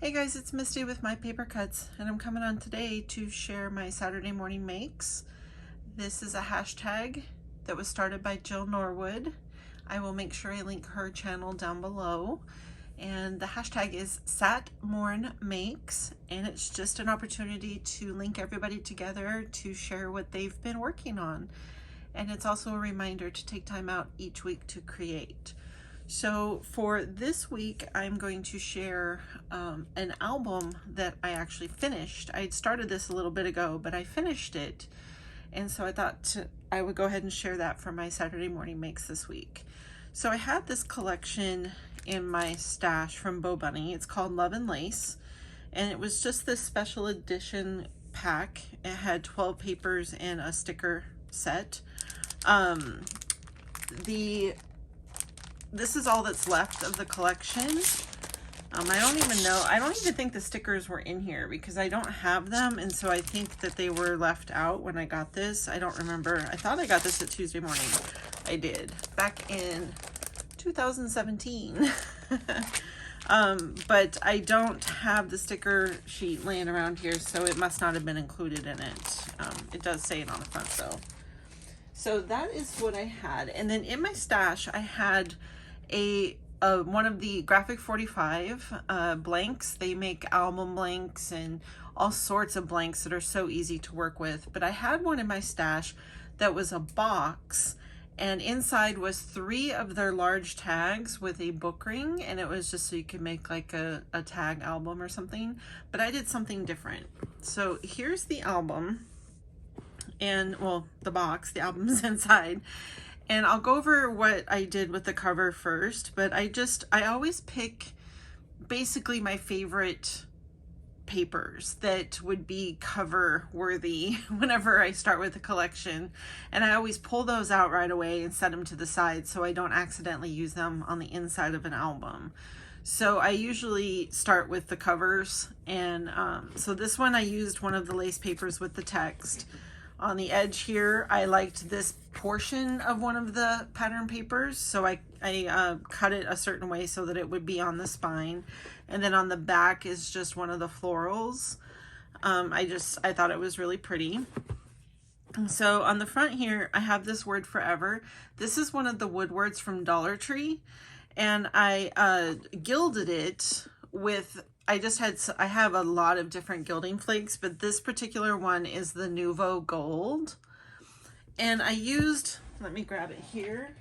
Hey guys, it's Misty with My Paper Cuts, and I'm coming on today to share my Saturday morning makes. This is a hashtag that was started by Jill Norwood. I will make sure I link her channel down below. And the hashtag is SatMornMakes, and it's just an opportunity to link everybody together to share what they've been working on. And it's also a reminder to take time out each week to create. So for this week, I'm going to share an album that I actually finished. I had started this a little bit ago, but I finished it. And so I thought I would go ahead and share that for my Saturday morning makes this week. So I had this collection in my stash from BoBunny. It's called Love&Lace. And it was just this special edition pack. It had 12 papers and a sticker set. This is all that's left of the collection. I don't even think the stickers were in here because I don't have them, and so I think that they were left out when I got this. I don't remember. I thought I got this at Tuesday morning. I did, back in 2017. But I don't have the sticker sheet laying around here, so it must not have been included in it. It does say it on the front though. So that is what I had. And then in my stash, I had one of the Graphic 45 blanks. They make album blanks and all sorts of blanks that are so easy to work with. But I had one in my stash that was a box, and inside was 3 of their large tags with a book ring, and it was just so you could make like a tag album or something. But I did something different. So here's the album, and well, the box, the album's inside. And I'll go over what I did with the cover first, but I always pick basically my favorite papers that would be cover worthy whenever I start with a collection. And I always pull those out right away and set them to the side so I don't accidentally use them on the inside of an album. So I usually start with the covers. And so this one, I used one of the lace papers with the text. On the edge here, I liked this portion of one of the pattern papers, so I cut it a certain way so that it would be on the spine. And then on the back is just one of the florals. I thought it was really pretty. So on the front here, I have this word forever. This is one of the wood words from Dollar Tree, and I gilded it with, I have a lot of different gilding flakes, but this particular one is the Nouveau Gold. And I used, let me grab it here.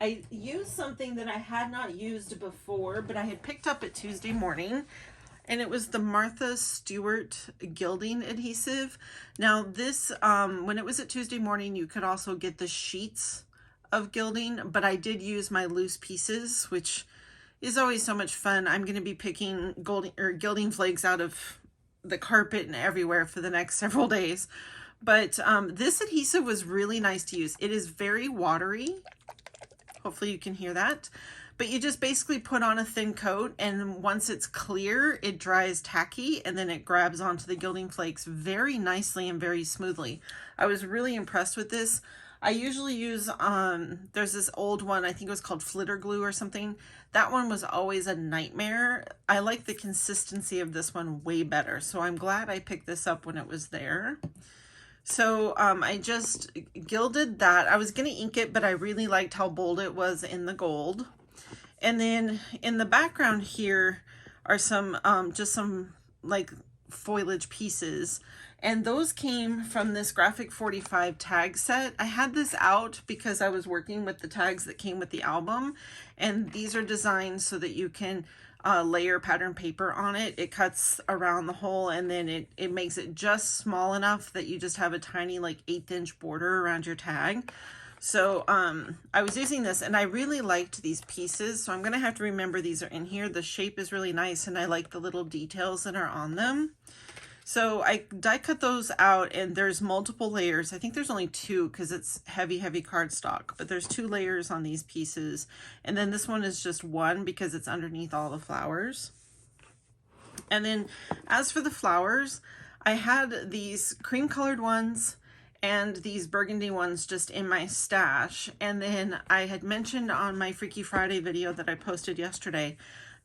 I used something that I had not used before, but I had picked up at Tuesday morning, and it was the Martha Stewart gilding adhesive. Now this, when it was at Tuesday morning, you could also get the sheets of gilding, but I did use my loose pieces, which is always so much fun. I'm going to be picking gilding flakes out of the carpet and everywhere for the next several days. But this adhesive was really nice to use. It is very watery. Hopefully you can hear that. But you just basically put on a thin coat, and once it's clear, it dries tacky, and then it grabs onto the gilding flakes very nicely and very smoothly. I was really impressed with this. I usually use, there's this old one, I think it was called Flitter Glue or something. That one was always a nightmare. I like the consistency of this one way better. So I'm glad I picked this up when it was there. So I just gilded that. I was going to ink it, but I really liked how bold it was in the gold. And then in the background here are some, just some like foliage pieces. And those came from this Graphic 45 tag set. I had this out because I was working with the tags that came with the album. And these are designed so that you can layer pattern paper on it. It cuts around the hole, and then it makes it just small enough that you just have a tiny like 1/8 inch border around your tag. So I was using this, and I really liked these pieces. So I'm going to have to remember these are in here. The shape is really nice, and I like the little details that are on them. So I die cut those out, and there's multiple layers. I think there's only 2 because it's heavy cardstock, but there's 2 layers on these pieces. And then this one is just 1 because it's underneath all the flowers. And then as for the flowers, I had these cream colored ones and these burgundy ones just in my stash. And then I had mentioned on my Freaky Friday video that I posted yesterday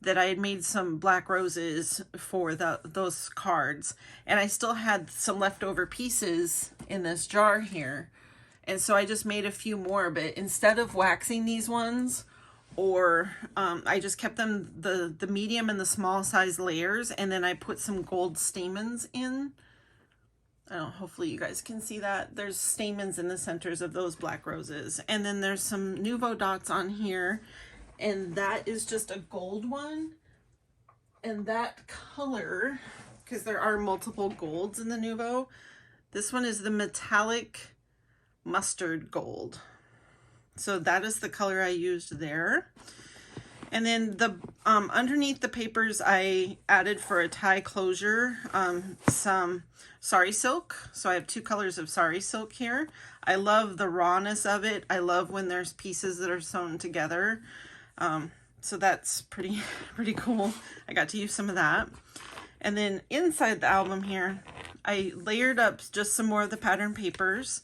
that I had made some black roses for those cards, and I still had some leftover pieces in this jar here. And so I just made a few more, but instead of waxing these ones, or I just kept them the medium and the small size layers, and then I put some gold stamens in. I don't know, hopefully you guys can see that. There's stamens in the centers of those black roses. And then there's some Nuvo dots on here, and that is just a gold one. And that color, because there are multiple golds in the Nuvo, this one is the metallic mustard gold. So that is the color I used there. And then the underneath the papers, I added for a tie closure some sari silk. So I have 2 colors of sari silk here. I love the rawness of it. I love when there's pieces that are sewn together. So that's pretty cool. I got to use some of that. And then inside the album here, I layered up just some more of the pattern papers.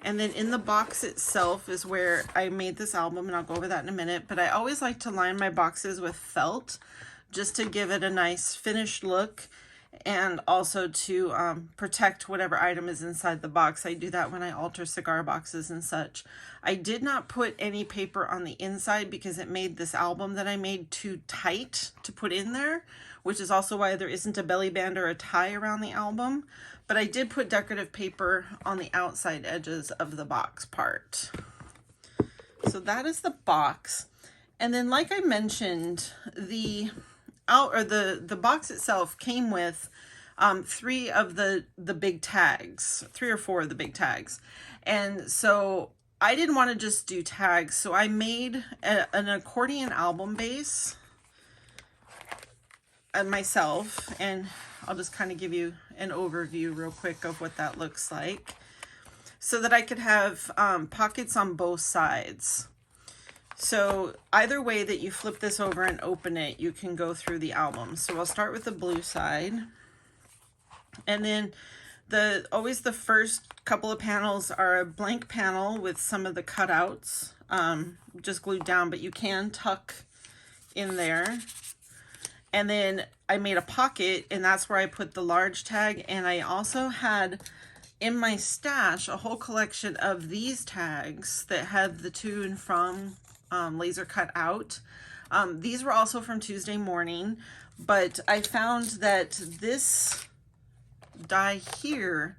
And then in the box itself is where I made this album, and I'll go over that in a minute. But I always like to line my boxes with felt just to give it a nice finished look, and also to protect whatever item is inside the box. I do that when I alter cigar boxes and such. I did not put any paper on the inside because it made this album that I made too tight to put in there, which is also why there isn't a belly band or a tie around the album. But I did put decorative paper on the outside edges of the box part. So that is the box. And then, like I mentioned, the box itself came with 3 of the big tags, 3 or 4 of the big tags. And so I didn't want to just do tags, so I made an accordion album base myself, and I'll just kind of give you an overview real quick of what that looks like, so that I could have pockets on both sides. So either way that you flip this over and open it, you can go through the album. So I'll start with the blue side, and then always the first couple of panels are a blank panel with some of the cutouts just glued down, but you can tuck in there. And then I made a pocket, and that's where I put the large tag. And I also had in my stash a whole collection of these tags that had the to and from laser cut out. These were also from Tuesday Morning, but I found that this die here,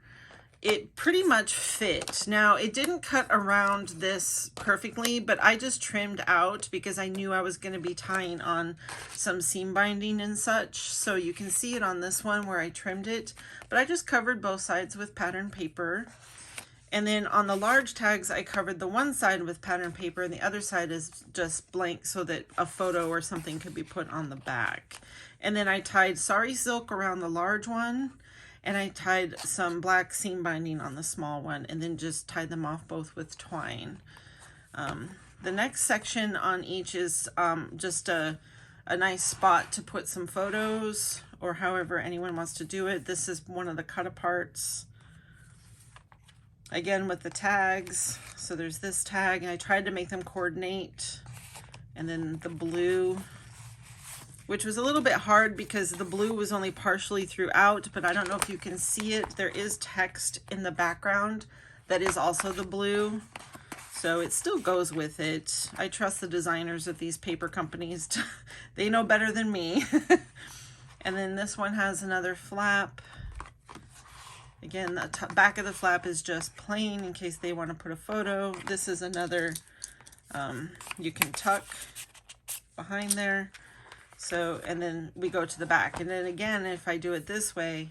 it pretty much fit. Now, it didn't cut around this perfectly, but I just trimmed out because I knew I was going to be tying on some seam binding and such. So you can see it on this one where I trimmed it, but I just covered both sides with pattern paper. And then on the large tags, I covered the one side with pattern paper, and the other side is just blank so that a photo or something could be put on the back. And then I tied sari silk around the large one, and I tied some black seam binding on the small one, and then just tied them off both with twine. The next section on each is just a nice spot to put some photos, or however anyone wants to do it. This is one of the cut aparts. Again with the tags. So there's this tag, and I tried to make them coordinate. And then the blue, which was a little bit hard because the blue was only partially throughout, but I don't know if you can see it. There is text in the background that is also the blue, so it still goes with it. I trust the designers of these paper companies. They know better than me. And then this one has another flap. Again, the back of the flap is just plain in case they want to put a photo. This is another, you can tuck behind there. So, and then we go to the back. And then again, if I do it this way,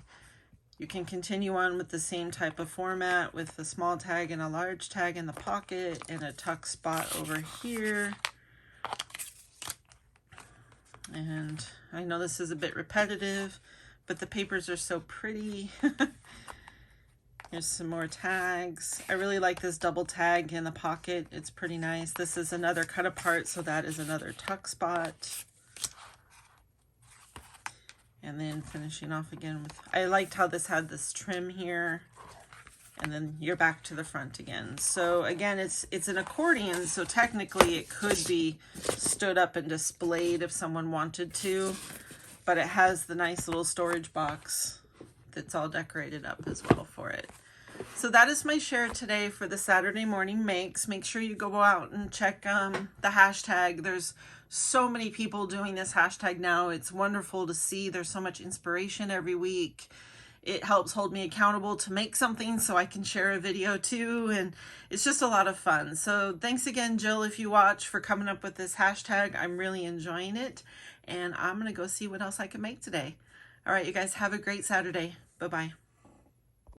you can continue on with the same type of format with a small tag and a large tag in the pocket and a tuck spot over here. And I know this is a bit repetitive, but the papers are so pretty. Here's some more tags. I really like this double tag in the pocket. It's pretty nice. This is another cut apart, so that is another tuck spot. And then finishing off again with, I liked how this had this trim here. and then you're back to the front again. So again, it's an accordion, so technically it could be stood up and displayed if someone wanted to, but it has the nice little storage box that's all decorated up as well for it. So that is my share today for the Saturday morning makes. Make sure you go out and check the hashtag. There's so many people doing this hashtag now. It's wonderful to see. There's so much inspiration every week. It helps hold me accountable to make something so I can share a video too, and it's just a lot of fun. So thanks again, Jill, if you watch, for coming up with this hashtag. I'm really enjoying it, and I'm gonna go see what else I can make today. All right, you guys have a great Saturday. Bye-bye.